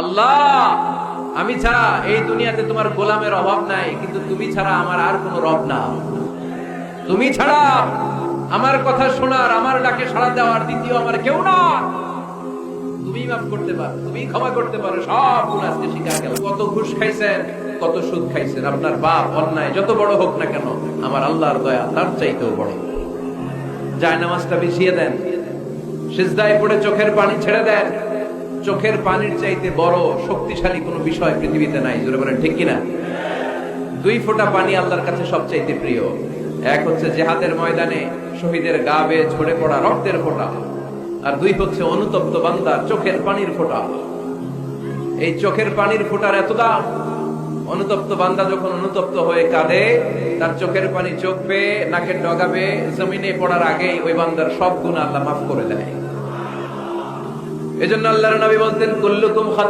আল্লাহ, আমি ছাড়া এই দুনিয়াতে তোমার গোলামের অভাব নাই, কিন্তু তুমি ছাড়া আমার আর কোনো রব না। তুমি ছাড়া আমার কথা শোনার, আমার ডাকে সাড়া দেওয়ার দ্বিতীয় আমার কেউ না। তুমি মাফ করতে পারো, তুমি ক্ষমা করতে পারো, সব গুণ আজকে স্বীকার গেল। কত ঘুষ খাইছেন, কত সুদ খাইছেন, আপনার বাপ অন্যায় যত বড় হোক না কেন, আমার আল্লাহর দয়া তার চাইতেও বড়। জায়নামাজটা বিছিয়ে দেন, সিজদায় পড়ে চোখের পানি ছেড়ে দেন। চোখের পানির চাইতে বড় শক্তিশালী কোনো বিষয় পৃথিবীতে নাই, জোরে বলেন ঠিক কিনা? 2 ফোঁটা পানি আল্লাহর কাছে সবচাইতে প্রিয়। এক হচ্ছে জিহাদের ময়দানে শহীদের গা বেয়ে ঝরে পড়া রক্তের ফোঁটা, আর 2 হচ্ছে অনুতপ্ত বান্দার চোখের পানির ফোঁটা। এই চোখের পানির ফোঁটার এত দাম, অনুতপ্ত বান্দা যখন অনুতপ্ত হয়ে কাঁদে, তার চোখের পানি চোখ বেয়ে নাকের ডগা বেয়ে জমিনে পড়ার আগেই ওই বান্দার সব গুনাহ আল্লাহ মাফ করে দেয়। এজন্য আল্লাহর নবী বলতেন, কুল্লুকুম